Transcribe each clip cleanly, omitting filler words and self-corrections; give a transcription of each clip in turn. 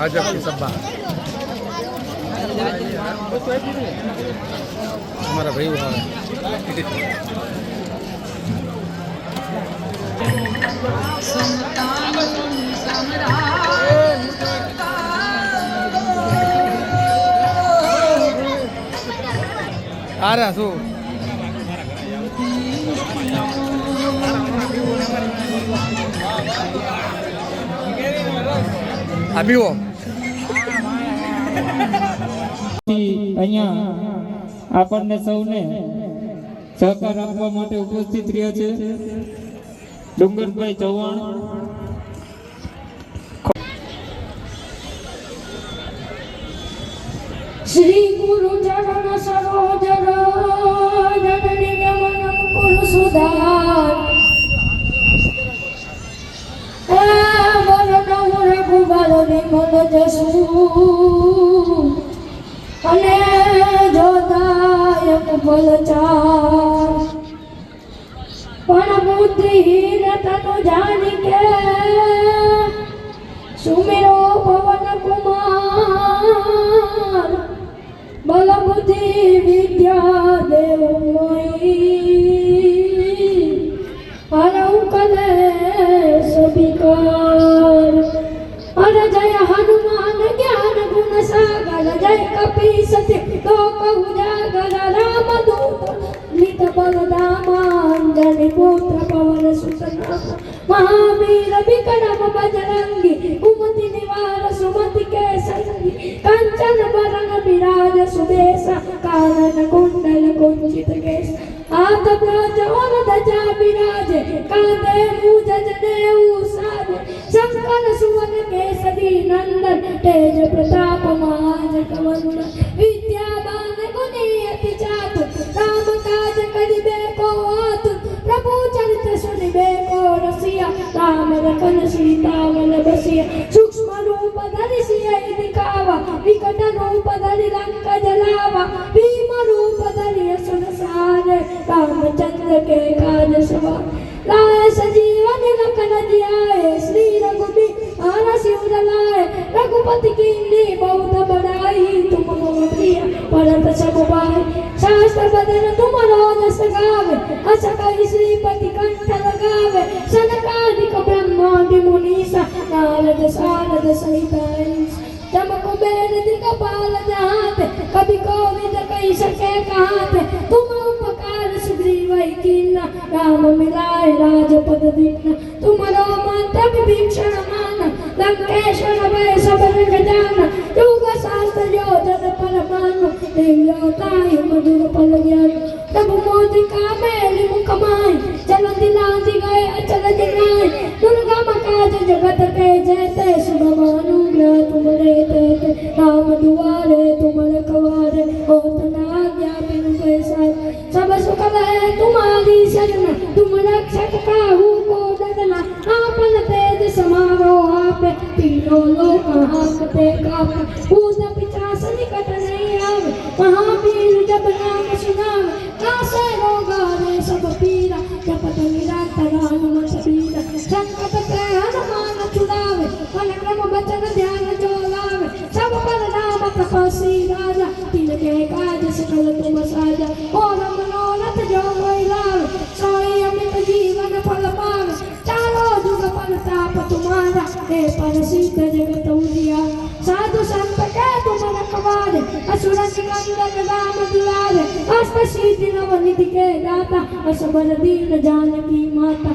भाजपा की सभा हमारा भाई वहाँ आ रहा सो अभी वो અહીંયા આપણને સૌને સહકાર આપવા માટે ઉપસ્થિત રહ્યા છે ડુંગરભાઈ ચૌહાણ શ્રી ગુરુ ચરણ સરોજ રજની ગમનમ કુલ સુધાર વરણ રઘુબર વિમલ જસુ અને જોદાયક બલચાર પણ બુદ્ધિહીન તનુ જાની કે સુમેરો પવન કુમાર બલ બુદ્ધિ વિદ્યા દેવમયી હરઉ કલે સભિકાર હર જય હનુમાન જ્ઞાન ગુણ સાગર જય કપી સતી લોક ઉજાગર રામ દૂત નિત બલદામાંજલિ પુત્ર પવન સુતના મહાવીર વિક્રમ બજરંગી કુમતિ નિવાર સુમતિ કે સંગી કંચન વરણ વિરાજ સુબેશ કાનન કુંડલ કુંચિત કેશ हाथ ब्रज और ध्वजा विराजे कांधे मूज जनेऊ साजे शंकर सुवन केसरी नंदन तेज प्रताप महाजग वंदन विद्यावान गुणी अति चातुर राम काज करिबे को आतुर प्रभु चरित्र सुनिबे को रसिया राम लखन सीता मन बसिया सूक्ष्म रूप धरि सिय दिखावा विकट रूप धरि लंक जलावा भीम रूप धरि असुर सारे रामचंद्र के काज सवार लाए सजीवन लखन जियाए श्री रघुबीर सिर लाए रघुपति कीन्ही बहुत बड़ाई तुम प्रिय परत सब भाई शास्त्र बदन तुम रोजस गावे अस कहि श्रीपति कंठ लगावे सनकादिक ब्रह्मादि मुनीसा नारद सारद सहित जम कुबेर दिगपाल जहाते कभी कोविद कही सके कहाते तुम उपकार सुग्रीव कीन्हा राम मिलाए राजपद दीन्हा तुम्हारो मंत्र विभीषण माना लंकेश्वर भय सब रंग जाना युग शास्त्र योजन पर मानो दिव्योताहि मधुर पल ज्ञान तब मोदिका मेली मुख माई चल दिलांति गए अचल दिनाय दुर्गम काज जगत के जेते सुगम अनुग्रह तुम रे राम दुआरे तुम रखवारे होत न आज्ञा बिनु पैसार सब सुख है तुम्हारी शरण तुम रक्षक काहू को डरना आपन तेज समारो आपे तीनों लोक हाकते कापे भूत पिशाच निकट नहीं आवे महावीर जब नाम सुनावे कासे रोग हरे सब पीरा जपत निरंतर हनुमत बीरा संकट ते हनुमान छुड़ावे मन क्रम वचन ध्यान जो लावे सब पर नाम तपस्वी राजा तिनके काज सकल तुम साजा और मनोरथ जो कोई लावे सोई अमित जीवन फल पावे चारों जुग परताप तुम्हारा हे परसिद्ध जगत उजियारा साधु संत के तुम रखवारे असुर निकंदन राम दुलारे अष्ट सिद्धि नवनिधि के दाता असबर दीन जानकी माता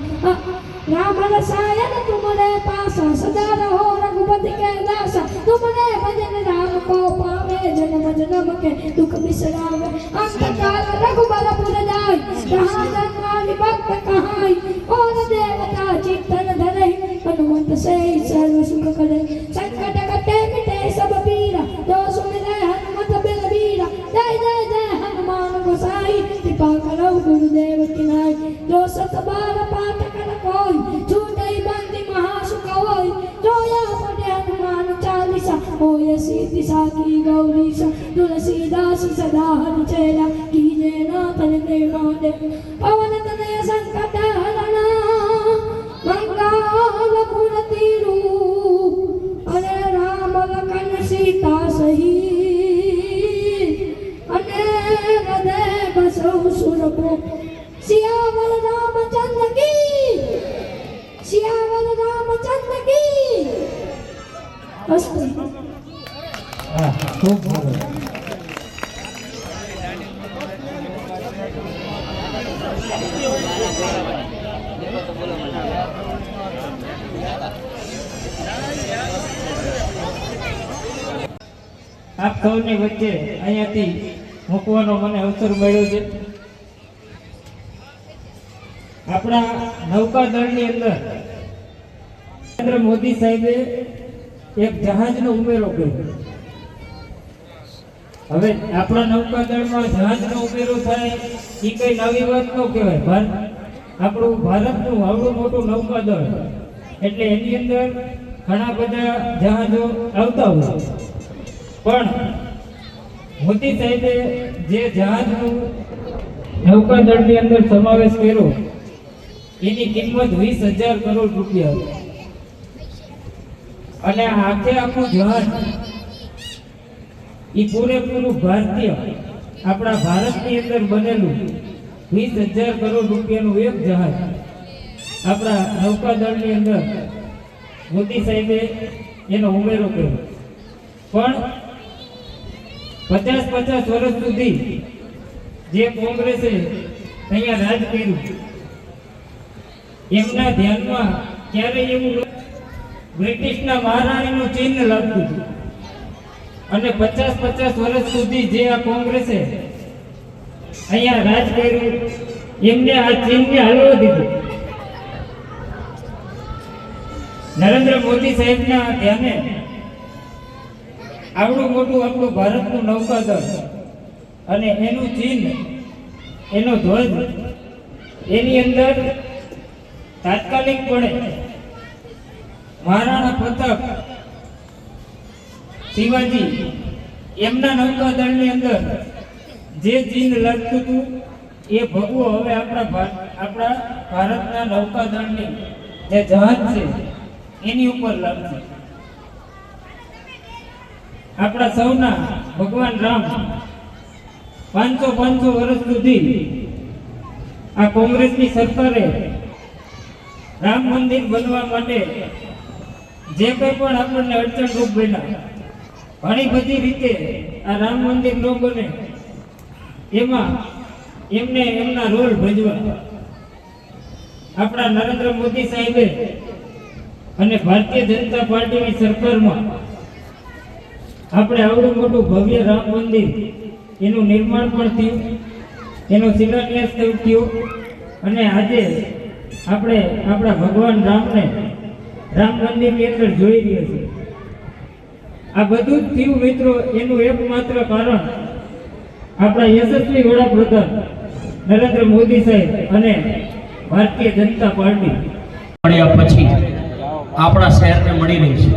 राम रसायन तुमरे पासा सदा रहो रघुपति के दासा तुमरे भजन राम को पावे जन्म जन्म के दुख बिसरावे अंत काल रघुबर पुर जाय जहाँ जन्मानि भक्त कहाई और देवता चित्तन धरई हनुमंत से सर्व सुख करे संकट कटे मिटे सब पीरा जो सुमिरै हनुमत बलबीरा जय जय जय हनुमान गोसाई कृपा करो गुरुदेव की नाई जो सत बार पाठ कर कोई छूटे बंदी महासुख होई जो या पढ़े हनुमान चालीसा होय सिद्धि साकी गौरीसा तुलसीदास सदा हरिचेला कीजे नाथ निर्माण पवन तनय संकट हरणा मंगल मूर्ति रूप अरे राम प्रभु सियावर रामचंद्र की सियावर रामचंद्र की अस्तु। હા ખૂબ સરસ. આપ સૌની વચ્ચે અહીંયાથી મૂકવાનો મને અવસર મળ્યો છે. આપણા નૌકાદળની અંદર નરેન્દ્ર મોદી સાહેબે એક જહાજનો ઉમેરો કર્યો. હવે આપણા નૌકાદળમાં જહાજનો ઉમેરો થાય એ કઈ નવી વાત ન કહેવાય. આપણું ભારતનું આવડું મોટું નૌકાદળ એટલે એની અંદર ઘણા બધા જહાજો આવતા હોય, પણ મોદી સાહેબે જે જહાજનું નૌકાદળની અંદર સમાવેશ કર્યો એની કિંમત 20,000 કરોડ રૂપિયા હતી. અને આખે આખું જહાજ એ પૂરેપૂરું ભારતીય આપણા ભારતની અંદર બનેલું 20,000 કરોડ રૂપિયાનું એક જહાજ આપણા નૌકાદળની અંદર મોદી સાહેબે એનો ઉમેરો કર્યો. પણ 50 વર્ષ સુધી જે કોંગ્રેસે અહીંયા રાજ કર્યું એમના ધ્યાનમાં ક્યારેય એવું બ્રિટિશના મહારાણીનું ચિહ્ન લાગતું હતું. અને 50 વર્ષ સુધી જે આ કોંગ્રેસે અહીંયા રાજ કર્યું એમને આ ચિહ્નને હાલવા દીધું. નરેન્દ્ર મોદી સાહેબના ધ્યાને આવડું મોટું આપણું ભારતનું નૌકાદળ અને એનું ચિહ્ન એનો ધ્વજ એની અંદર તાત્કાલિકપણે મહારાણા પ્રતાપ શિવાજી એમના નૌકાદળની અંદર જે ચિહ્ન લાગતું હતું એ ભગવો હવે આપણા ભારતના નૌકાદળની જે જહાજ છે એની ઉપર લાગશે. આપણા સૌના ભગવાન રામ 500 વર્ષ સુધી આ કોંગ્રેસની સરકારે રામ મંદિર બનવા માટે જે કંઈ પણ આપણને અડચણરૂપ બન્યા, ઘણી બધી રીતે આ રામ મંદિર ન બને એમાં એમને એમના રોલ ભજવા આપણા નરેન્દ્ર મોદી સાહેબે અને ભારતીય જનતા પાર્ટીની સરકારમાં આપણે આવડું મોટું ભવ્ય રામ મંદિર એનું નિર્માણ પણ થયું, એનો શિલાન્યાસ થયો. અને આજે આપણે આપણા ભગવાન રામને રામ મંદિરની અંદર જોઈ રહ્યા છીએ. આ બધું જ થયું મિત્રો, એનું એકમાત્ર કારણ આપણા યશસ્વી વડાપ્રધાન નરેન્દ્ર મોદી સાહેબ અને ભારતીય જનતા પાર્ટી મળ્યા પછી આપણા શહેરને મળી રહી છે.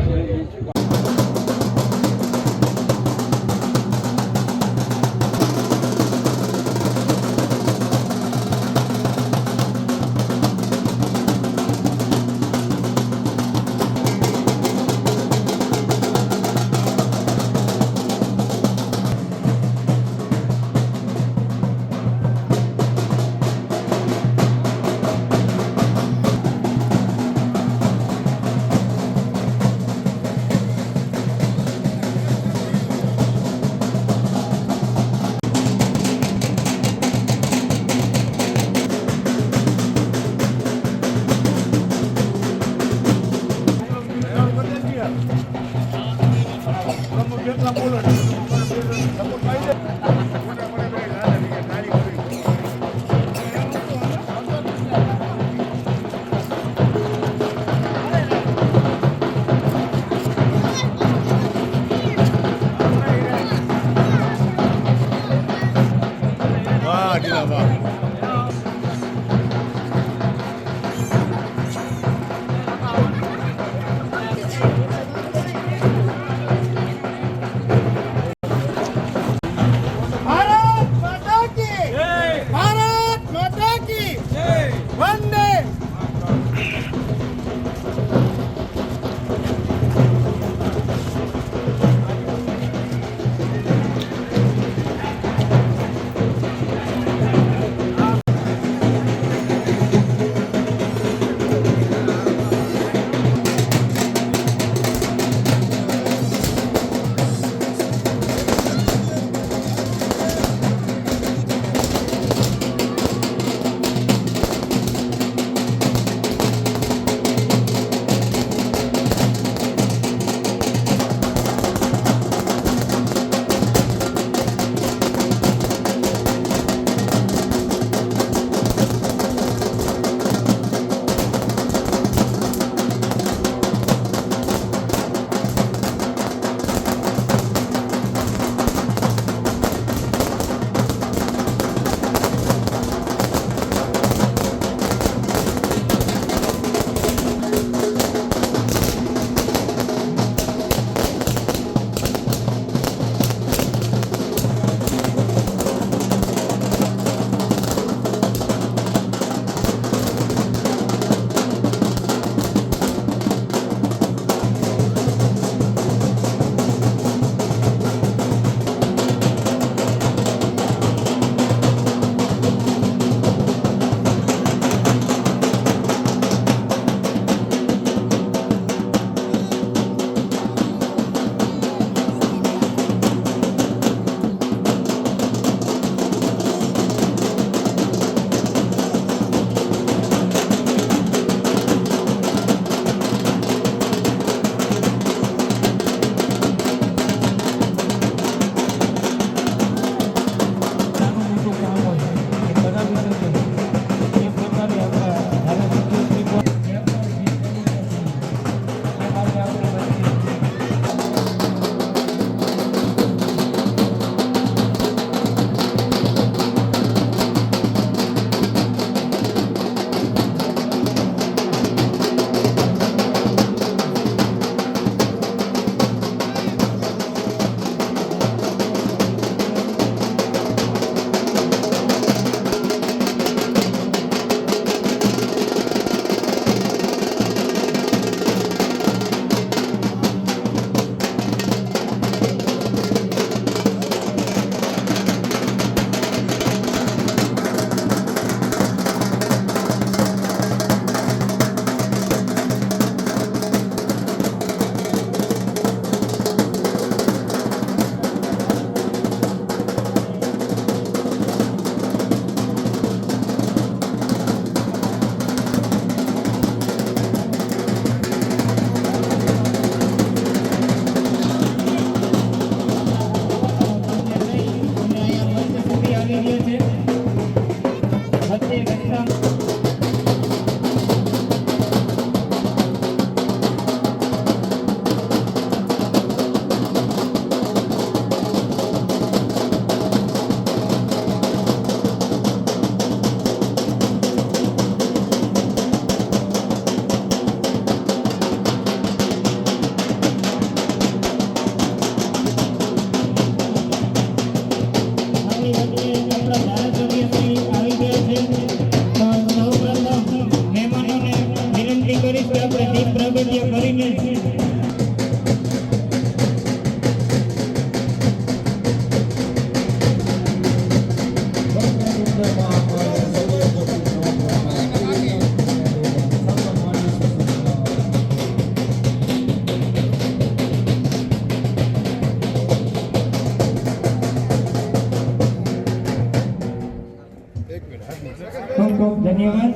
ખૂબ ધન્યવાદ.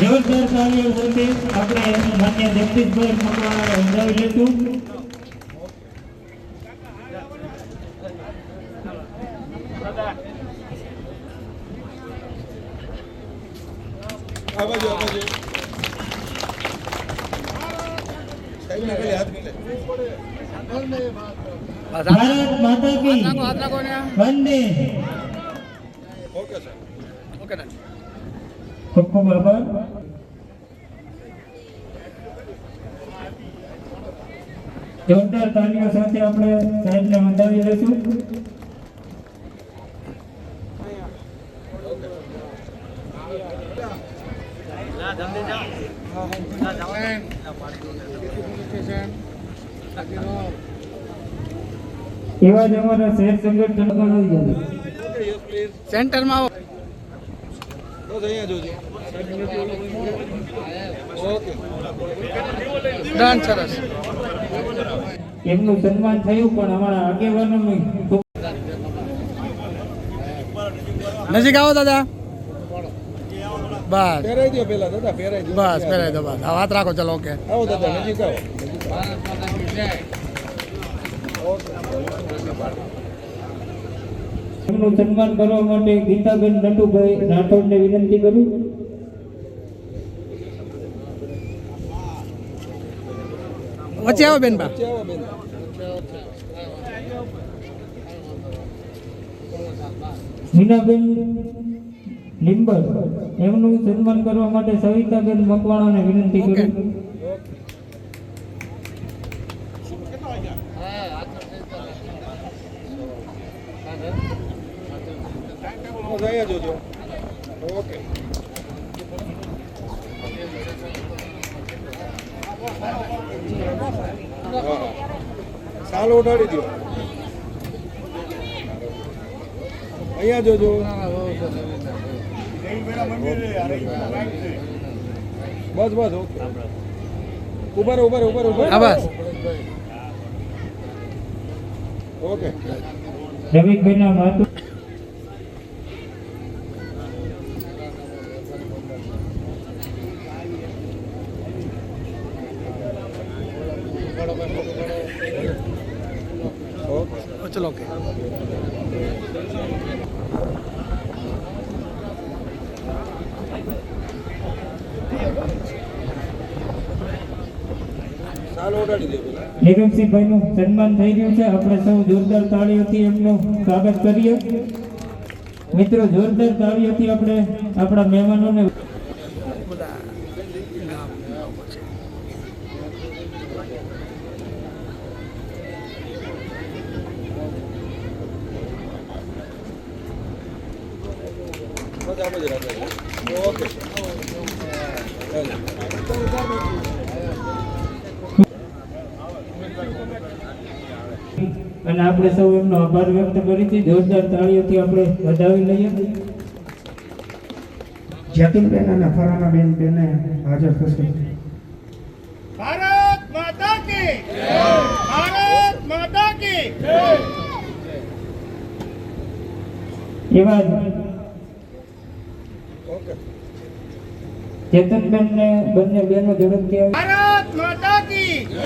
જોરદાર તાળીઓ સાથે આપણે માન્ય જગદીશભાઈ મકવાણાને વધાવી લેશું. ભારત માતા કી વંદે. ખૂબ ખૂબ આભાર. જોરદાર તાળીઓ સાથે આપણે સાહેબને વધાવી લેશું. એવા જ અમારા શહેર સંગઠન આવી જાય. સેન્ટરમાં આવો. ડન, સરસ. એમનું સન્માન થયું પણ અમારા આગેવાનોનું ખૂબ નજીક આવો દાદા. બસ પહેરાઈ દો પેલા દાદા, પહેરાઈ દો. બસ પહેરાઈ દો. બસ હા, વાત રાખો. ચલો, ઓકે. આવો દાદા, નજીક આવો. એમનું સન્માન કરવા માટે ગીતાબેન નટુભાઈ રાઠોડને વિનંતી કરું. વચ્ચે આવો બેન. બા વચ્ચે આવો બેન. મીનાબેન લીંબર એમનું સન્માન કરવા માટે સવિતાબેન મકવાણાને વિનંતી કરું. અહીંયા જોજો. ઓકે. હા, સાલ ઉડાડી દો. અહીંયા જોજો. બસ બસ, ઓકે. ઉભા રહો, ઉભા રહો, ઉભા રહો, ઉભા રહો. હા, બસ. ઓકે. રવિભાઈના માતુ ચલો, ઓકે. સાલ ઉડાડી દો પેલા. નિરમસિંહભાઈનું સન્માન થઈ રહ્યું છે. આપણે સૌ જોરદાર તાળીઓથી એમનું સ્વાગત કરીએ. મિત્રો, જોરદાર તાળીઓથી આપણે આપણા મહેમાનોને બધા આમ જ રાખે. ઓકે. અને આપણે સૌ એમનો આભાર વ્યક્ત કરીએ. જોરદાર તાળીઓથી આપણે વધાવી લઈએ. જતીનબેન અને ફરાનાબેન બેને હાજર થશે. ભારત માતા કી જય! ભારત માતા કી જય! એવા જ ઓકે. ચેતનબેનને બંને બહેનો ઝડપથી આવી. ભારત માતા કી જય!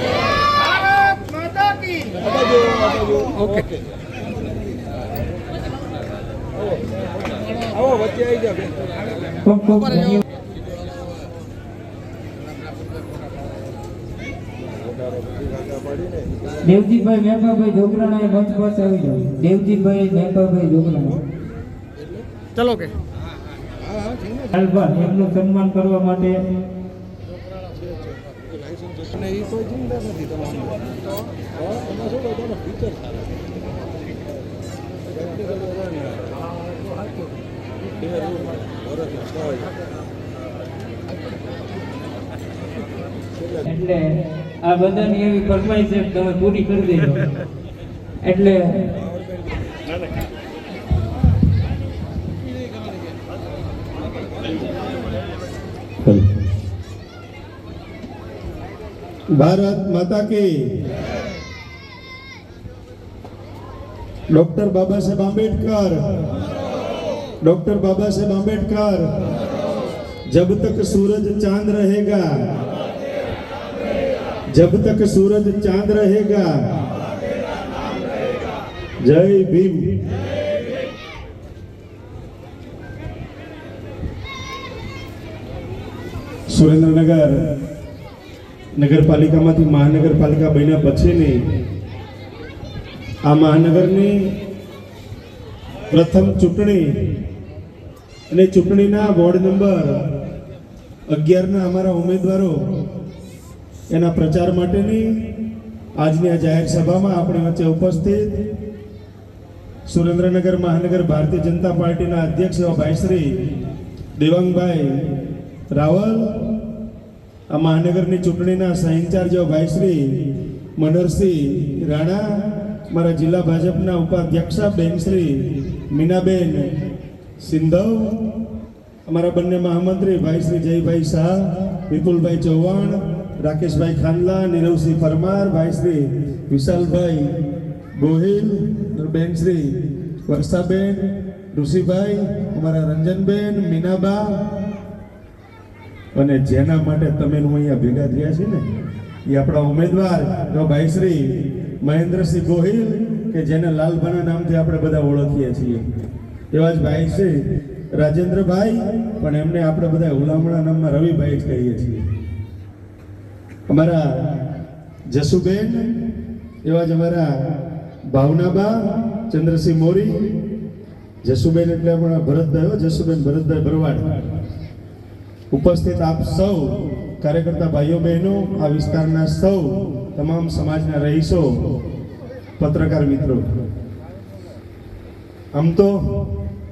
ભારત માતા કી જય! આ બાજુ, આ બાજુ. ઓકે. આવો, વચ્ચે આવી જાઓ બેન. ખૂબ ખૂબ ધન્યવાદ. દેવજીભાઈ મેપાભાઈ જોગરાણા મંચ પાસે આવી જાઓ. દેવજીભાઈ મેપાભાઈ જોગરાણા ચલો, ઓકે. હા હા, છે ને. હાલભા એમનું સન્માન કરવા માટે લાયસન્સ અને એ કોઈ ચિંતા નથી તમારી. હા, એમાં શું હોય, તેનો ફીચર સારા છે. એટલે આ બધાની એવી ફરમાઈશ છે કે તમે પૂરી કરી દેજો. એટલે ભારત માતા કી डॉक्टर बाबा साहेब आंबेडकर डॉक्टर बाबा साहेब आंबेडकर जब तक सूरज चांद रहेगा जब तक सूरज चांद रहेगा जय भीम સુરેન્દ્રનગર નગરપાલિકામાંથી મહાનગરપાલિકા બન્યા પછીની આ મહાનગરની પ્રથમ ચૂંટણી અને ચૂંટણીના વોર્ડ નંબર 11ના અમારા ઉમેદવારો એના પ્રચાર માટેની આજની આ જાહેર સભામાં આપણી વચ્ચે ઉપસ્થિત સુરેન્દ્રનગર મહાનગર ભારતીય જનતા પાર્ટીના અધ્યક્ષ ભાઈ શ્રી દેવાંગભાઈ રાવલ, આ મહાનગરની ચૂંટણીના સહ ઇન્ચાર્જ ભાઈ શ્રી મનહરસિંહ રાણા, મારા જિલ્લા ભાજપના ઉપાધ્યક્ષા બેન શ્રી મીનાબેન સિંધવ, અમારા બંને મહામંત્રી ભાઈ શ્રી જયભાઈ શાહ, વિપુલભાઈ ચૌહાણ, રાકેશભાઈ ખાનલા, નીરવસિંહ પરમાર, ભાઈ શ્રી વિશાલભાઈ ગોહિલ, બેન શ્રી વર્ષાબેન, ઋષિભાઈ, અમારા રંજનબેન, મીનાબા, અને જેના માટે તમે અહીંયા ભેગા થયા છે ને એ આપણા ઉમેદવાર ભાઈ શ્રી મહેન્દ્રસિંહ ગોહિલ, કે જેને લાલભાના નામથી આપણે બધા ઓળખીએ છીએ, એવા જ ભાઈ શ્રી રાજેન્દ્રભાઈ, પણ એમને આપણે બધા હુલામણા નામમાં રવિભાઈ જ કહીએ છીએ. અમારા જસુબેન, એવા જ અમારા ભાવનાબા, ચંદ્રસિંહ મોરી, જસુબેન એટલે આપણા ભરતભાઈ, જસુબેન ભરતભાઈ ભરવાડ, ઉપસ્થિત આપ સૌ કાર્યકર્તા ભાઈઓ બહેનો, આ વિસ્તારના સૌ તમામ સમાજના રહીશો, પત્રકાર મિત્રો, આમ તો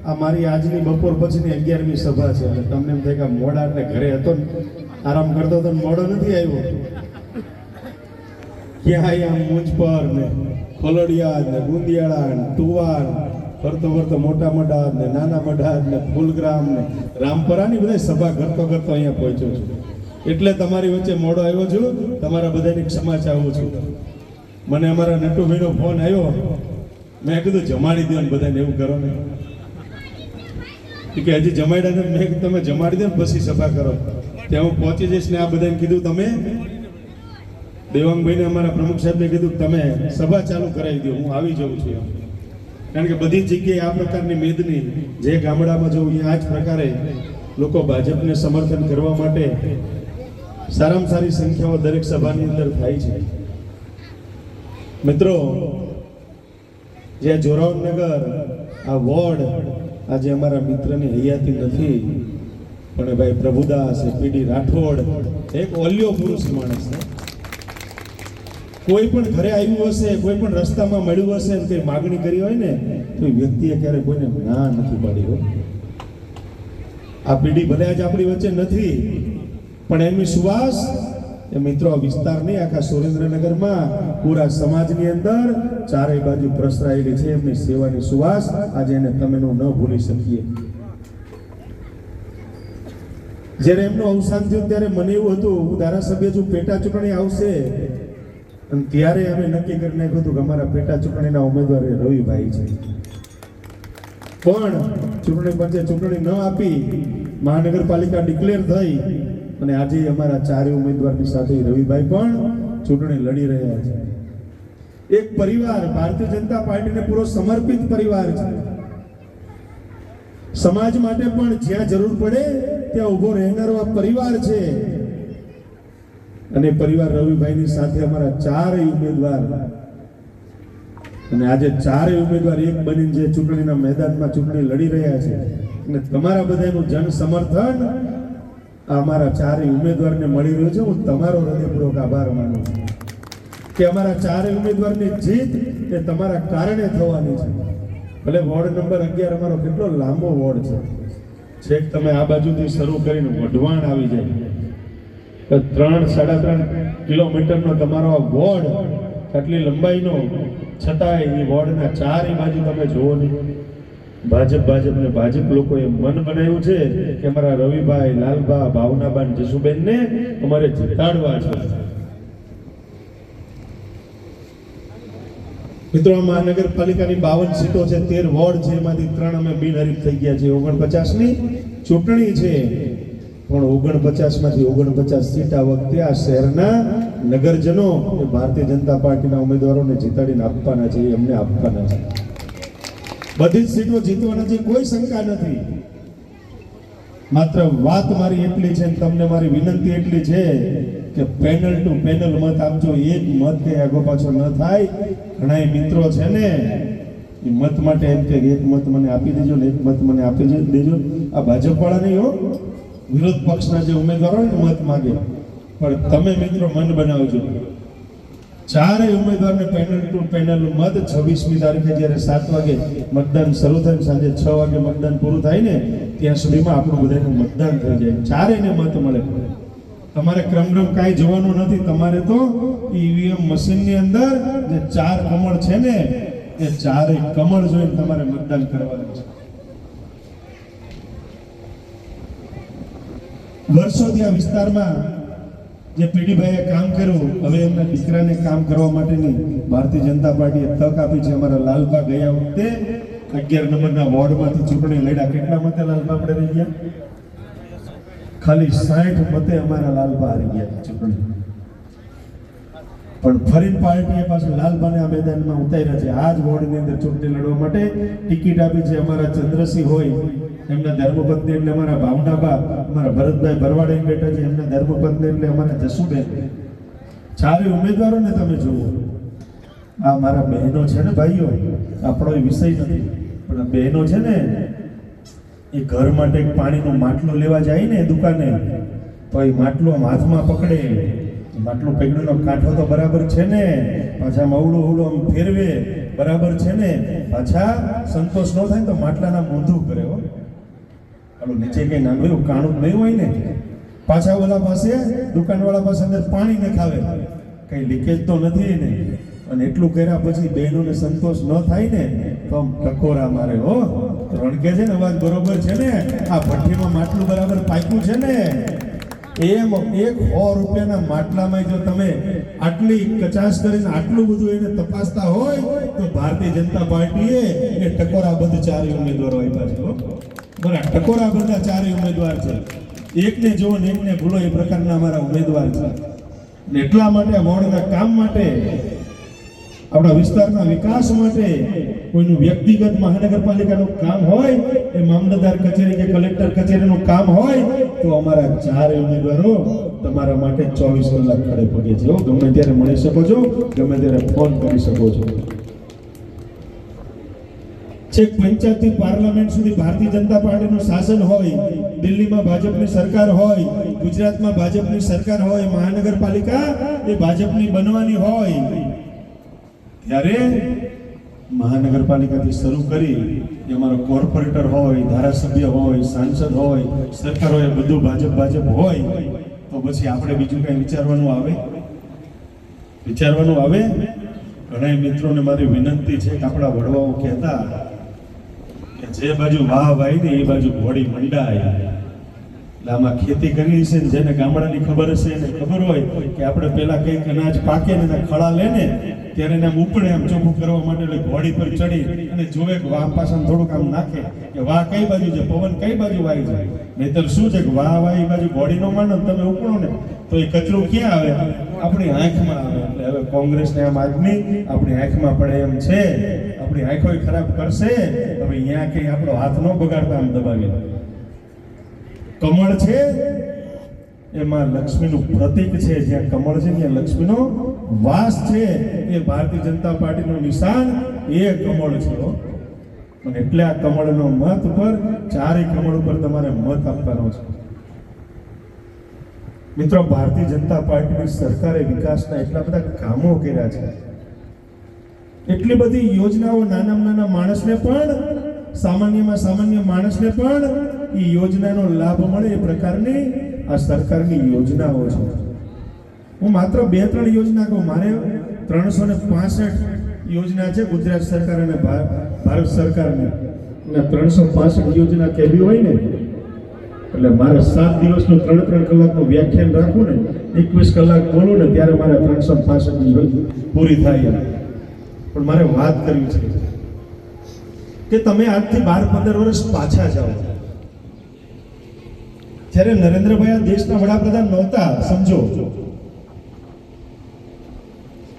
આ મારી આજની બપોર પછીની 11મી સભા છે એટલે તમને એમ થાય કે મોડા એટલે ઘરે હતો ને આરામ કરતો હતો, મોડો નથી આવ્યો. ક્યાં અહીંયા મુંજ પર ને ખોલડિયાદ ને ગુંદિયાળા ને તુવાર, ફરતો ફરતો મોટા મઢાદ ને નાના મઢાદ ને ફૂલગ્રામ ને રામપરાની બધા સભા કરતો કરતો અહીંયા પહોંચ્યો છું. એટલે તમારી વચ્ચે મોડો આવ્યો છું, તમારા બધાની ક્ષમા ચાહું છું. મને અમારા નટુભાઈનો ફોન આવ્યો, મેં કીધું જમાડી દો ને બધાને, એવું કરો ને કે હજી જમાડ્યા ને, મેં તમે જમાડી દો ને પછી સભા કરો. ત્યાં હું પહોંચી જઈશ ને આ બધાને કીધું તમે દેવાંગભાઈને અમારા પ્રમુખ સાહેબને કીધું તમે સભા ચાલુ કરાવી દો, હું આવી જાઉં છું. કારણ કે બધી જગ્યાએ આ પ્રકારની મેદની જે ગામડામાં જવું આ જ પ્રકારે લોકો ભાજપને સમર્થન કરવા માટે સારામાં સારી સંખ્યાઓ દરેક સભાની અંદર થાય છે. મિત્રો, જે જોરાવનગર આ વોર્ડ આજે અમારા મિત્રની હયાતી નથી, પણ ભાઈ પ્રભુદાસ, પીડી રાઠોડ એક ઓલ્યો પુરુષ માણસ છે. કોઈ પણ ઘરે આવ્યું હશે, કોઈ પણ રસ્તામાં મળ્યું હશે ને કંઈ માગણી કરી હોય ને તો વ્યક્તિએ ક્યારે કોઈને ના નથી પાડી હોય. આ પીઢી ભલે આજ આપણી વચ્ચે નથી, પણ એમની સુવાસ એ મિત્રો આ વિસ્તાર નહીં, આખા સુરેન્દ્રનગરમાં પૂરા સમાજની અંદર ચારે બાજુ પ્રસરાયેલી છે. એમની સેવાની સુવાસ આજે એને તમે ન ભૂલી શકીએ. જ્યારે એમનું અવસાન થયું ત્યારે મને એવું હતું, હું ધારાસભ્ય છું, પેટા ચૂંટણી આવશે, અને ત્યારે અમે નક્કી કરી નાખ્યું હતું કે અમારા પેટા ચૂંટણીના ઉમેદવાર રવિભાઈ છે. પણ ચૂંટણી પંચે ચૂંટણી ન આપી, મહાનગરપાલિકા ડિક્લેર થઈ, અને આજે અમારા ચારે ઉમેદવારની સાથે રવિભાઈ પણ ચૂંટણી લડી રહ્યા છે. એક પરિવાર, ભારતીય જનતા પાર્ટીને પૂરો સમર્પિત પરિવાર છે. સમાજ માટે પણ જ્યાં જરૂર પડે ત્યાં ઉભો રહેનારો આ પરિવાર છે. અને પરિવાર રવિભાઈની સાથે અમારા ચારેય ઉમેદવાર, અને આજે ચારેય ઉમેદવાર એક બનીને જે ચૂંટણીના મેદાનમાં ચૂંટણી લડી રહ્યા છે, અને તમારા બધાનું જન સમર્થન અમારા ચારેય ઉમેદવારને મળી રહ્યું છે. હું તમારો હૃદયપૂર્વક આભાર માનું છું કે અમારા ચારેય ઉમેદવારની જીત એ તમારા કારણે થવાની છે. ભલે વોર્ડ નંબર 11 અમારો કેટલો લાંબો વોર્ડ છે, છેક તમે આ બાજુથી શરૂ કરીને વઢવાણ આવી જાય, 3-3.5 કિલોમીટરનો તમારો આ વોર્ડ, આટલી લંબાઈનો, છતાંય એ વોર્ડના ચારેય બાજુ તમે જુઓ નહીં, ભાજપને ભાજપ લોકોએ મન બનાવ્યું છે કે અમારા રવિભાઈ, લાલબા, ભાવનાબા, જસુબેનને અમારે જીતાડવા છે. મિત્રો, આ મહાનગરપાલિકાની 52 સીટો છે, 13 વોર્ડ છે, એમાંથી 3 અમે બિનહરીફ થઈ ગયા છે. 49ની ચૂંટણી છે, પણ 49માંથી 49 સીટ આ વખતે આ શહેરના નગરજનો એ ભારતીય જનતા પાર્ટીના ઉમેદવારોને જીતાડીને આપવાના છે, એ અમને આપવાના છે. બધી જ સીટો જીતવાના છે, કોઈ શંકા નથી. માત્ર વાત મારી એટલી છે, તમને મારી વિનંતી એટલી છે કે પેનલ ટુ પેનલ મત આપજો. એક મત કે આગો પાછો ન થાય. ઘણા મિત્રો છે ને એ મત માટે એમ કે એક મત મને આપી દેજો ને એક મત મને આપી દેજો. આ ભાજપ વાળા નહીં હો, વિરોધ પક્ષના જે ઉમેદવારો ને મત માગે. પણ તમે મિત્રો મન બનાવજો. ચારેય ઉમેદવારને પેનલ ટુ પેનલ મત 26મી તારીખે જ્યારે 7 વાગે મતદાન શરૂ થાય, સાંજે 6 વાગે મતદાન પૂરું થાય ને ત્યાં સુધીમાં આપણું બધાનું મતદાન થઈ જાય. ચારેયને મત મળે. તમારે ક્રમક્રમ કાંઈ જોવાનું નથી. તમારે તો ઈવીએમ મશીનની અંદર જે 4 કમળ છે ને એ 4 કમળ જોઈને તમારે મતદાન કરવાનું છે. વર્ષોથી આ વિસ્તારમાં જે પીડીભાઈએ કામ કર્યું, હવે એમના દીકરાને કામ કરવા માટેની ભારતીય જનતા પાર્ટીએ તક આપી છે. અમારા લાલબા ગયા વખતે 11 નંબરના વોર્ડમાંથી ચૂંટણી લડ્યા. કેટલા મતે લાલબા આપણે રહી ગયા? ખાલી 60 મતે અમારા લાલબા હારી ગયા ચૂંટણી. પણ ફરીને પાર્ટીએ પાછું લાલબાને આ મેદાનમાં ઉતાર્યા છે. આ જ વોર્ડની અંદર ચૂંટણી લડવા માટે ટિકિટ આપી છે. અમારા ચંદ્રસિંહ હોય એમના ધર્મપત્ની એટલે અમારા ભાવનાબા, અમારા ભરતભાઈ ભરવાડે બેઠા છે એમના ધર્મપત્ની એટલે અમારા જસુબેન. 4 ઉમેદવારોને તમે જુઓ. આ મારા બહેનો છે ને ભાઈઓ, આપણો એ વિષય નથી, પણ આ બહેનો છે ને એ ઘર માટે પાણીનું માટલું લેવા જાય ને દુકાને, તો એ માટલું આમ હાથમાં પકડે. માટલું પકડીનો કાંઠો તો બરાબર છે ને, પાછા મવડું હુડું આમ ફેરવે, બરાબર છે ને, પાછા સંતોષ ન થાય તો માટલાના મોંધું કરે. હો, આલું નીચે કઈ નાનું એવું કાણું નહીં હોય ને, પાછા ઓલા પાસે દુકાનવાળા પાસે અંદર પાણી નખાવે, કઈ લીકેજ તો નથી ને. અને એટલું કર્યા પછી બહેનોને સંતોષ ન થાય ને તો આમ ટકોરા મારે. હો, રણકે છે ને અવાજ બરોબર છે ને, આ ભઠ્ઠીમાં માટલું બરાબર પાક્યું છે ને. એમ 100 રૂપિયાના માટલામાં જો તમે આટલી કચાશ કરીને આટલું બધું એને તપાસતા હોય તો ભારતીય જનતા પાર્ટીએ એ ટકોરા બંધ 4 ઉમેદવારો આપ્યા છે. બરાબર, ટકોરા બંધ 4 ઉમેદવાર છે. એકને જુઓ ને એકને ભૂલો એ પ્રકારના અમારા ઉમેદવાર છે. એટલા માટે આ વોર્ડના કામ માટે, આપણા વિસ્તારના વિકાસ માટે કોઈનું વ્યક્તિગત મહાનગરપાલિકાનું કામ હોય, એ મામલતદાર કચેરી કે કલેક્ટર કચેરીનું કામ હોય, તો અમારા 4 ઉમેદવારો તમારા માટે 24 કલાક ખડે પગે છે. ગમે ત્યારે મળી શકો છો, ગમે ત્યારે ફોન કરી શકો છો. છેક પંચાયતથી પાર્લામેન્ટ સુધી ભારતીય જનતા પાર્ટીનું શાસન હોય, દિલ્હીમાં ભાજપની સરકાર હોય, ગુજરાતમાં ભાજપની સરકાર હોય, મહાનગરપાલિકા એ ભાજપની બનવાની હોય, ત્યારે મહાનગરપાલિકાથી શરૂ કરી અમારો કોર્પોરેટર હોય, ધારાસભ્ય હોય, સાંસદ હોય, સરકાર હોય, બધું ભાજપ હોય, તો પછી આપણે બીજું કઈ વિચારવાનું આવે? ઘણા મિત્રોને મારી વિનંતી છે કે આપણા વડવાઓ કહેતા કે જે બાજુ વાહ વાય ને એ બાજુ ઘોડી મંડાય. એટલે આમાં ખેતી કરી છે ને જેને ગામડાની ખબર હશે એને ખબર હોય કે આપણે પેલા કંઈક અનાજ પાકે ને એના ખળા લે ને ત્યારે એને આમ ઉપડે આમ ચોખ્ખું કરવા માટે એટલે ઘોડી પર ચડી અને જોવે કે વાહ પાછળ થોડુંક આમ નાખે કે વાહ કઈ બાજુ છે, પવન કઈ બાજુ વાય છે. નહીતર શું છે કે વાહ વાય એ બાજુ ઘોડી નો માંડો તમે ઉપડો ને તો એ કચરો ક્યાં આવે? આપણી આંખમાં આવે. એટલે હવે કોંગ્રેસને આમ આદમી આપણી આંખમાં પડે એમ છે, આપણી આંખો ખરાબ કરશે. હવે અહીંયા કઈ આપણો હાથ ન બગાડતા આમ દબાવી. કમળ છે એમાં લક્ષ્મીનું પ્રતીક છે. જ્યાં કમળ છે ત્યાં લક્ષ્મીનો વાસ છે. એ ભારતીય જનતા પાર્ટીનું નિશાન એ કમળ છે. અને એટલે આ કમળનો મત ઉપર 4 કમળ ઉપર તમારે મત આપવાનો છે. મિત્રો, ભારતીય જનતા પાર્ટીની સરકારે વિકાસના એટલા બધા કામો કર્યા છે, એટલી બધી યોજનાઓ નાનામાં નાના માણસને પણ, સામાન્યમાં સામાન્ય માણસને પણ એ યોજનાનો લાભ મળે એ પ્રકારની આ સરકારની યોજનાઓ છે. હું માત્ર 2-3 યોજના કહું. મારે 365 યોજના છે ગુજરાત સરકાર અને ભારત સરકારની. 365 યોજના કહેવી હોય ને એટલે મારે 7 દિવસનું 3-3 કલાકનું વ્યાખ્યાન રાખવું ને, 21 કલાક બોલું ને ત્યારે મારે 365 પૂરી થાય. પણ મારે વાત કરવી છે કે તમે આજથી 12-15 વર્ષ પાછા જાઓ, જ્યારે નરેન્દ્રભાઈ આ દેશના વડાપ્રધાન નહોતા, સમજો,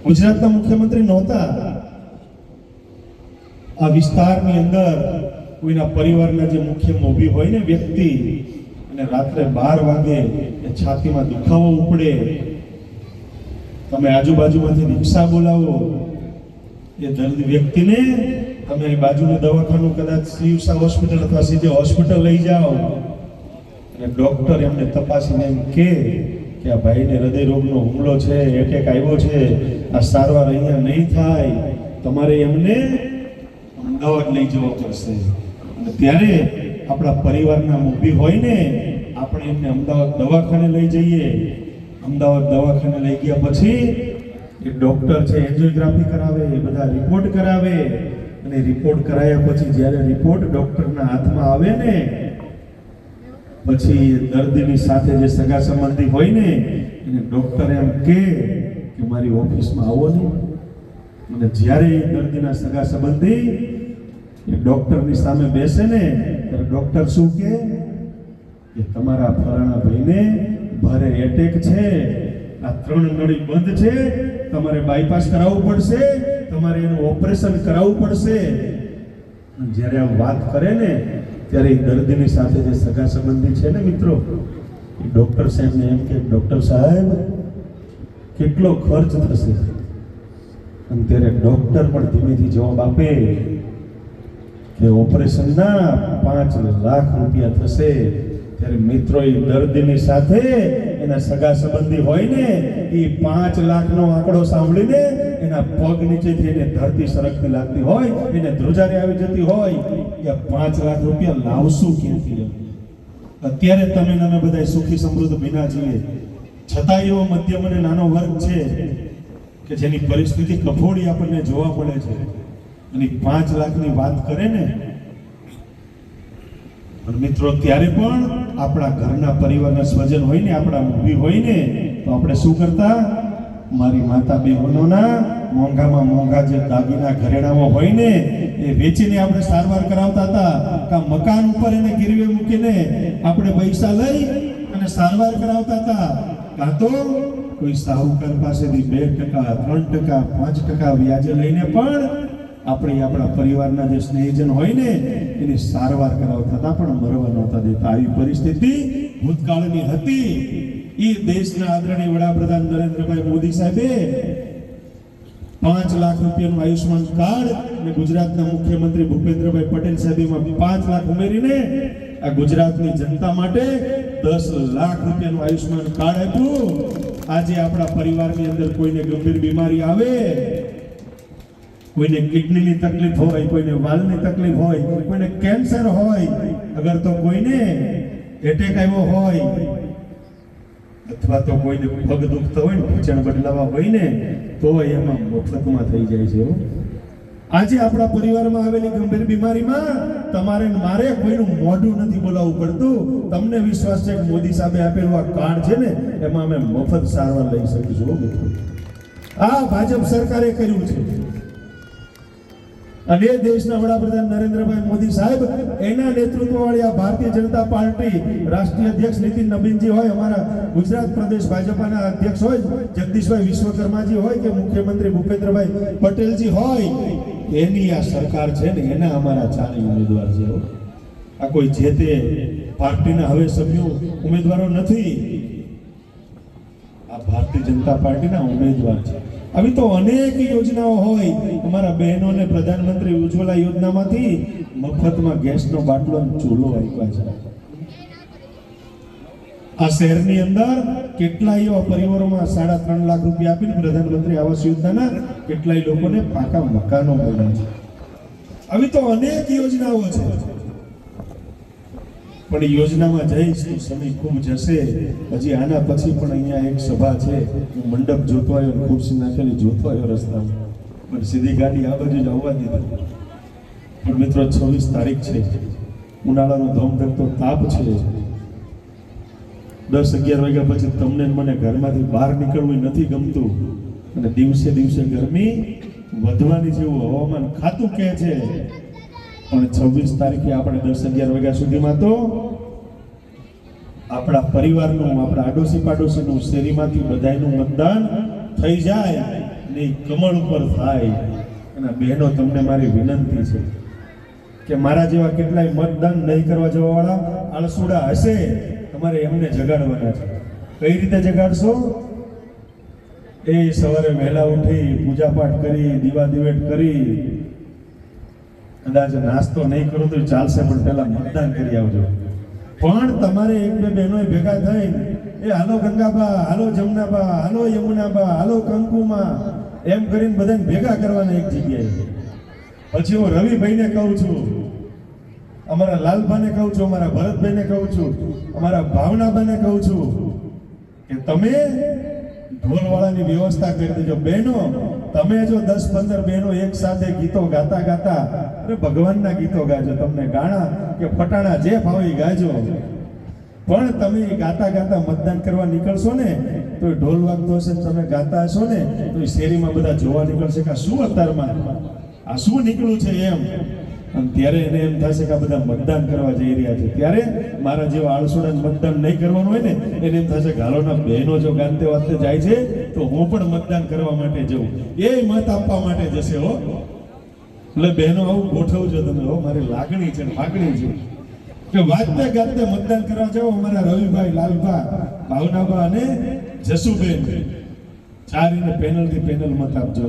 ગુજરાતના મુખ્યમંત્રી નહોતા, આ વિસ્તારની અંદર કોઈના પરિવારના જે મુખ્ય મોભી હોય ને વ્યક્તિ, અને રાત્રે 12 વાગે એ છાતીમાં દુખાવો ઉપડે, તમે આજુબાજુમાંથી રિક્ષા બોલાવો, એ દર્દી વ્યક્તિને તમે બાજુનું દવાખાનું કદાચ સીયુસા હોસ્પિટલ અથવા સીધે હોસ્પિટલ લઈ જાઓ અને ડોક્ટર એમને તપાસીને એમ કે આ ભાઈને હૃદય રોગનો હુમલો છે, એટેક આવ્યો છે, આ સારવાર અહીંયા નહીં થાય, તમારે એમને અમદાવાદ લઈ જવા પડશે. અને ત્યારે આપણા પરિવારના મોભી હોય ને, આપણે એમને અમદાવાદ દવાખાને લઈ જઈએ. અમદાવાદ દવાખાને લઈ ગયા પછી એ ડોક્ટર છે એન્જિયોગ્રાફી કરાવે, એ બધા રિપોર્ટ કરાવે, અને રિપોર્ટ કરાયા પછી જ્યારે રિપોર્ટ ડોક્ટરના હાથમાં આવે ને, પછી દર્દીની સાથે જે સગા સંબંધી હોય ને એને ડોક્ટર એમ કે મારી ઓફિસમાં આવો ને. અને જ્યારે એ દર્દીના સગા સંબંધી એ ડોક્ટરની સામે બેસે ને ત્યારે ડોક્ટર શું કે તમારા ફલાણા ભાઈને ભારે એટેક છે, આ 3 નળી બંધ છે, તમારે બાયપાસ કરાવવું પડશે, તમારે એનું ઓપરેશન કરાવવું પડશે. જ્યારે આ વાત કરે ને ત્યારે એ દર્દીની સાથે જે સગા સંબંધી છે ને મિત્રો, એ ડોક્ટર સાહેબને એમ કે ડોક્ટર સાહેબ કેટલો ખર્ચ થશે? અને ત્યારે ડોક્ટર પણ ધીમેથી જવાબ આપે કે ઓપરેશનના 5 લાખ રૂપિયા થશે. ત્યારે મિત્રો એ દર્દીની સાથે એના સગા સંબંધી હોય ને એ 5 લાખનો આંકડો સાંભળીને એના પગ નીચેથી એને ધરતી સરકતી લાગતી હોય, એને ધ્રુજારી આવી જતી હોય કે 5 લાખ રૂપિયા લાવશું ક્યાંથી? અત્યારે તમે નાના બધા સુખી સમૃદ્ધ બિના જીવે, છતાં એવો મધ્યમ અને નાનો વર્ગ છે કે જેની પરિસ્થિતિ કફોડી આપણને જોવા મળે છે. અને 5 લાખની વાત કરે ને, અને મિત્રો ત્યારે પણ આપણા ઘરના પરિવારના સ્વજન હોય ને, આપણા મૂવી હોય ને, તો આપણે શું કરતા? મારી માતા બહેનોના મોંઘામાં મોંઘા જે દાગીના ઘરેણાઓ હોય ને એ વેચીને આપણે સારવાર કરાવતા હતા. કા મકાન ઉપર એને ગીરવે મૂકીને આપણે પૈસા લઈ અને સારવાર કરાવતા હતા. કાં તો કોઈ સાહુકાર પાસેથી 2%, 3%, 5% વ્યાજે લઈને પણ આપણે આપણા પરિવારના જે સ્નેહીજન હોય ને એની સારવાર કરાવતા હતા, પણ મરવા નહોતા દેતા. આવી પરિસ્થિતિ ભૂતકાળની હતી. એ દેશના આદરણીય વડાપ્રધાન નરેન્દ્રભાઈ મોદી સાહેબે 5 લાખ રૂપિયાનું આયુષ્માન કાર્ડ અને ગુજરાતના મુખ્યમંત્રી ભૂપેન્દ્રભાઈ પટેલ સાહેબેમાં 5 લાખ ઉમેરીને આ ગુજરાતની જનતા માટે 10 લાખ રૂપિયાનું આયુષ્માન કાર્ડ આપ્યું. આજે આપણા પરિવારની અંદર કોઈને ગંભીર બીમારી આવે, કોઈને કિડનીની તકલીફ હોય, કોઈને વાલની તકલીફ હોય, કોઈને કેન્સર હોય, અગર તો કોઈને એટેક આવ્યો હોય, અથવા તો કોઈને પગ દુખતો હોય ને ભૂચણ બદલાવા હોય ને, તો એમાં મફતમાં થઈ જાય છે. આજે આપણા પરિવારમાં આવેલી ગંભીર બીમારીમાં તમારે મારે કોઈનું મોઢું નથી બોલાવવું પડતું. તમને વિશ્વાસ છે કે મોદી સાહેબે આપેલું આ કાર્ડ છે ને એમાં અમે મફત સારવાર લઈ શકીશું. મિત્રો, આ ભાજપ સરકારે કર્યું છે. અને દેશના વડાપ્રધાન નરેન્દ્રભાઈ મોદી સાહેબ, એના નેતૃત્વવાળી આ ભારતીય જનતા પાર્ટી રાષ્ટ્રીય અધ્યક્ષ નીતિન નબીનજી હોય, અમારા ગુજરાત પ્રદેશ ભાજપાના અધ્યક્ષ હોય જગદીશભાઈ વિશ્વકર્માજી હોય, કે મુખ્યમંત્રી ભૂપેન્દ્રભાઈ પટેલજી હોય, એની આ સરકાર છે ને એના અમારા 4 ઉમેદવાર છે. આ કોઈ જે તે પાર્ટીના હવે સભ્યો ઉમેદવારો નથી, આ ભારતીય જનતા પાર્ટીના ઉમેદવાર છે. આવી તો અનેક યોજનાઓ હોય. અમારા બહેનોને પ્રધાનમંત્રી ઉજ્જવલા યોજનામાંથી મફતમાં ગેસનો બાટલો અને ચૂલો આપ્યા છે. આ શહેરની અંદર કેટલાય એવા પરિવારોમાં 3.5 લાખ રૂપિયા આપીને પ્રધાનમંત્રી આવાસ યોજનાના કેટલાય લોકોને પાકા મકાનો મળ્યા છે. આવી તો અનેક યોજનાઓ છે. પણ એ યોજનામાં જઈશ તો સમય ખૂબ જશે. હજી આના પછી પણ અહીંયા એક સભા છે, હું મંડપ જોતો આવ્યો, ખુરશી નાખેલી જોતો આવ્યો રસ્તામાં, પણ સીધી ગાડી આ બાજુ જ આવવા દીધી. પણ મિત્રો 26 તારીખ છે, ઉનાળાનો ધોમધકતો તાપ છે. 10-11 વાગ્યા પછી તમને મને ઘરમાંથી બહાર નીકળવું નથી ગમતું, અને દિવસે દિવસે ગરમી વધવાની જેવું હવામાન ખાતું કહે છે, પણ 26 તારીખે આપણે 10-11 વાગ્યા સુધીમાં તો આપણા પરિવારનું, આપણા આડોશી પાડોશીનું, શેરીમાંથી બધાયનું મતદાન થઈ જાય ને ઈ કમળ ઉપર થાય. અને બહેનો, તમને મારી વિનંતી છે કે મારા જેવા કેટલાય મતદાન નહીં કરવા જવાવાળા આળસુડા હશે, તમારે એમને જગાડવાના છે. કઈ રીતે જગાડશો? એ સવારે વહેલા ઉઠી પૂજા પાઠ કરી, દીવા દિવેટ કરી, કદાચ નાસ્તો નહીં કરો તો ચાલશે, પણ પહેલા મતદાન કરી આવજો. પણ તમારે એક બે બહેનોય ભેગા થઈને એ હાલો ગંગાબા, હાલો જમનાબા, હાલો યમુનાબા, હાલો કંકુમાં એમ કરીને બધાને ભેગા કરવાના એક જગ્યાએ. પછી હું રવિભાઈને કહું છું, અમારા લાલભાને કહું છું, અમારા ભરતભાઈને કહું છું, અમારા ભાવનાબાને કહું છું કે તમે ઢોલવાળાની વ્યવસ્થા કરી દેજો. બહેનો, તમે જો 10-15 બહેનો એક સાથે ગીતો ગાતા ગાતા, અરે ભગવાનના ગીતો ગાજો, તમને ગાણા કે ફટાણા જે ભાવે એ ગાજો, પણ તમે ગાતા ગાતા મતદાન કરવા નીકળશો ને તો ઢોલ વાગતો હશે, તમે ગાતા હશો ને તો એ શેરીમાં બધા જોવા નીકળશે કે આ શું અત્યારમાં આ શું નીકળ્યું છે એમ. અને ત્યારે એને એમ થશે કે આ બધા મતદાન કરવા જઈ રહ્યા છે. ત્યારે મારા જેવા આળસુડાને મતદાન નહીં કરવાનું હોય ને એને એમ થશે કે હાલોના બહેનો જો ગાતે વાતે જાય છે તો હું પણ મતદાન કરવા માટે જઉં, એ મત આપવા માટે જશે. હો, એટલે બહેનો આવું ગોઠવજો તમે. હો, મારી લાગણી છે, માગણી છે કે વાતે ગાતે મતદાન કરવા જાઓ. અમારા રવિભાઈ, લાલભા, ભાવનાબા અને જસુબેન ચારીને પેનલથી પેનલ મત આપજો.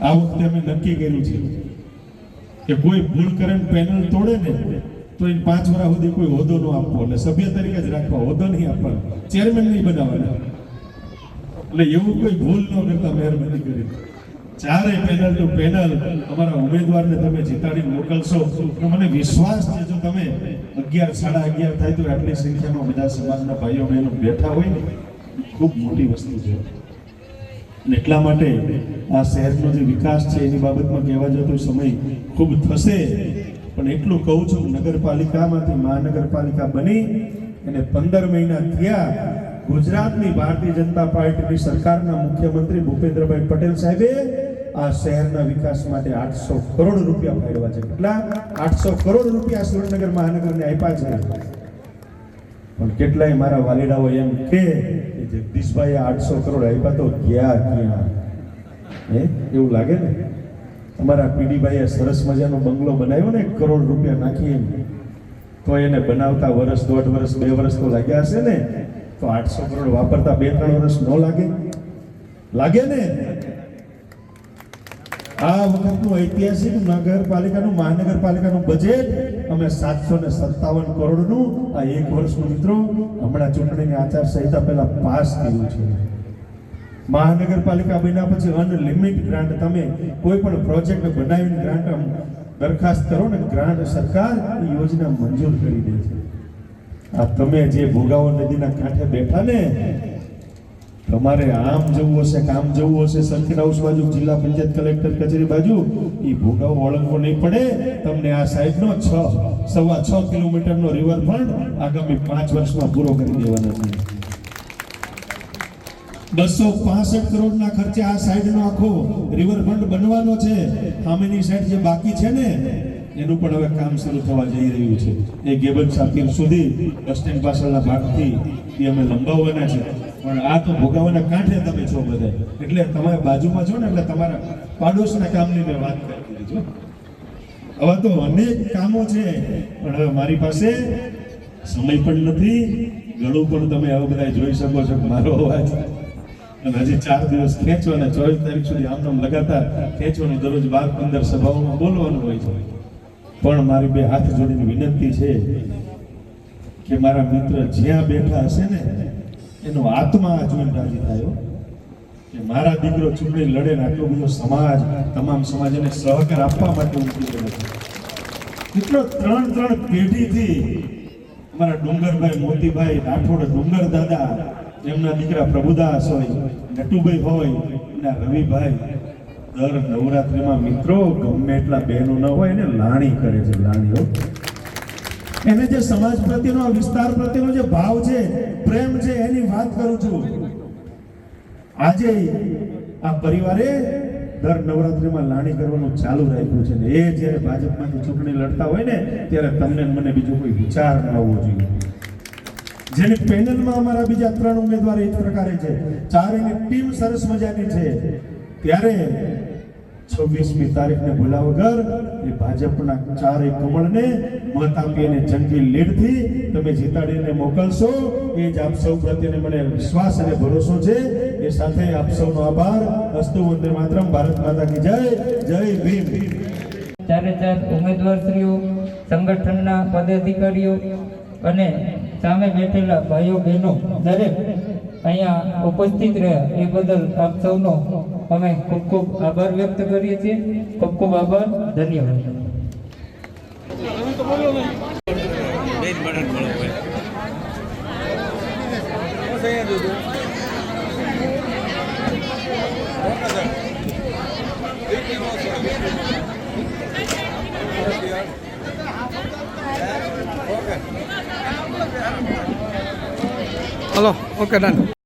આ વખતે અમે નક્કી કર્યું છે કે કોઈ ભૂલ કરે પેનલ તોડે ને તો એ 5 વર્ષ સુધી કોઈ હોદ્દો ન આપવો, એટલે સભ્ય તરીકે જ રાખવા, હોદ્દો નહીં આપવાનો, ચેરમેન નહીં બનાવવાના. એટલે એવું કોઈ ભૂલ ન કરતા મહેરબાની કરી ચારેય પેનલ ટુ પેનલ અમારા ઉમેદવારને તમે જીતાડીને મોકલશો. તો મને વિશ્વાસ છે જો તમે 11-11:30 થાય તો આટલી સંખ્યામાં બધા સમાજના ભાઈઓ બહેનો બેઠા હોય ને, ખૂબ મોટી વસ્તુ છે. અને એટલા માટે આ શહેરનો જે વિકાસ છે એની બાબતમાં કહેવા જતો સમય ખૂબ થશે, પણ એટલું કહું છું નગરપાલિકામાંથી મહાનગરપાલિકા બની અને 15 મહિના થયા. ગુજરાતની ભારતીય જનતા પાર્ટીની સરકારના મુખ્યમંત્રી ભૂપેન્દ્રભાઈ પટેલ સાહેબે આ શહેરના વિકાસ માટે 800 કરોડ રૂપિયા ફાળવ્યા છે. કેટલા? 800 કરોડ રૂપિયા સુરેન્દ્રનગર મહાનગરને આપ્યા છે. પણ કેટલાય મારા વાલીડાઓ એમ કે જગદીશભાઈ 800 કરોડ આપ્યા તો ક્યાં એવું લાગે ને. અમારા પીડીભાઈએ સરસ મજાનો બંગલો બનાવ્યો ને 1 કરોડ રૂપિયા નાખી એમ, તો એને બનાવતા વર્ષ, 1.5 વર્ષ, 2 વર્ષ તો લાગ્યા હશે ને. તો 800 કરોડ વાપરતા 2-3 વર્ષ ન લાગે? લાગે ને. આ વખતનું ઐતિહાસિક નગરપાલિકાનું, મહાનગરપાલિકાનું બજેટ અમે 757 કરોડનું આ 1 વર્ષનું મિત્રો હમણાં ચૂંટણીની આચારસંહિતા પહેલા પાસ કર્યું છે. મહાનગરપાલિકા બન્યા પછી અનલિમિટ ગ્રાન્ટ, તમે કોઈ પણ પ્રોજેક્ટ બનાવીને ગ્રાન્ટ દરખાસ્ત કરો ને, ગ્રાન્ટ સરકાર યોજના મંજૂર કરી દે છે. આ તમે જે ભોગાવો નદીના કાંઠે બેઠા ને, તમારે આમ જવું હશે, કામ જવું હશે, સર્કિટ હાઉસ બાજુ, જિલ્લા પંચાયત કલેક્ટર કચેરી બાજુ, એ ભોગાવો ઓળંગવો નહીં પડે. તમને આ સાઈડનો 6.25 કિલોમીટરનો રિવરફ્રન્ટ આગામી 5 વર્ષમાં પૂરો કરી દેવાનો છે. 265 કરોડના ખર્ચે આ સાઈડનો આખો રિવરફ્રન્ટ બનવાનો છે. સામેની સાઈડ જે બાકી છે ને એનું પણ હવે કામ શરૂ થવા જઈ રહ્યું છે. એ ગેબન સાકીર સુધી બસ સ્ટેન્ડ પાછળના ભાગથી એ અમે લંબાવવાના છે. પણ આ તો ભોગાવાના કાંઠે તમે છો બધા, એટલે તમારે બાજુમાં છો ને, એટલે તમારા પાડોશના કામની મેં વાત કરી દીધી. હવે તો અનેક કામો છે, પણ હવે મારી પાસે સમય પણ નથી. ગળું પણ તમે હવે બધા જોઈ શકો છો મારો અવાજ, અને હજી 4 દિવસ ખેંચવાના, 24 તારીખ સુધી આમ લગાતાર ખેંચવાનું, દરરોજ 12-15 સભાઓમાં બોલવાનું હોય છે. પણ મારી 2 હાથ જોડીને વિનંતી છે કે મારા મિત્ર જ્યાં બેઠા હશે ને એનો આત્મા જોઈને રાજી થાય કે મારા દીકરો ચૂંટણી લડે ને આટલો બધો સમાજ, તમામ સમાજ એને સહકાર આપવા માટે ઉમટી ગયો છે. કેટલો 3 પેઢીથી અમારા ડુંગરભાઈ, મોતીભાઈ રાઠોડ, ડુંગર દાદા, એમના દીકરા પ્રભુદાસ હોય, નટુભાઈ હોય, એના રવિભાઈ દર નવરાત્રિમાં મિત્રો ગમે એટલા બહેનો ન હોય એને લાણી કરે છે. લાણીઓ એને જે સમાજ પ્રત્યેનો, આ વિસ્તાર પ્રત્યેનો જે ભાવ છે, પ્રેમ છે, એની વાત કરું છું. આજે આ પરિવારે દર નવરાત્રિમાં લાણી કરવાનું ચાલુ રાખ્યું છે ને એ જ્યારે ભાજપમાંથી ચૂંટણી લડતા હોય ને ત્યારે તમને ને મને બીજો કોઈ વિચાર ન આવવો જોઈએ. જેની પેનલમાં અમારા બીજા 3 ઉમેદવાર એ જ પ્રકારે છે, ચારેયની ટીમ સરસ મજાની છે, ત્યારે 26મી તારીખને ભૂલા વગર એ ભાજપના ચારેય કમળને મત આપી અને જંગી લીડથી તમે જીતાડીને મોકલશો. એ જ આપ સૌ પ્રત્યેને મને વિશ્વાસ અને ભરોસો છે. એ સાથે આપ સૌનો આભાર. અસ્તુ વંદે માતરમ. ભારત માતા કી જય. જય ભીમ. 4 ઉમેદવારશ્રીઓ, સંગઠનના પદાધિકારીઓ અને સામે બેઠેલા ભાઈઓ બહેનો દરેક અહીંયા ઉપસ્થિત રહ્યા એ બદલ આપ સૌનો અમે ખૂબ ખૂબ આભાર વ્યક્ત કરીએ છીએ. ખૂબ ખૂબ આભાર. ધન્યવાદ. ચલો ઓકે ડન.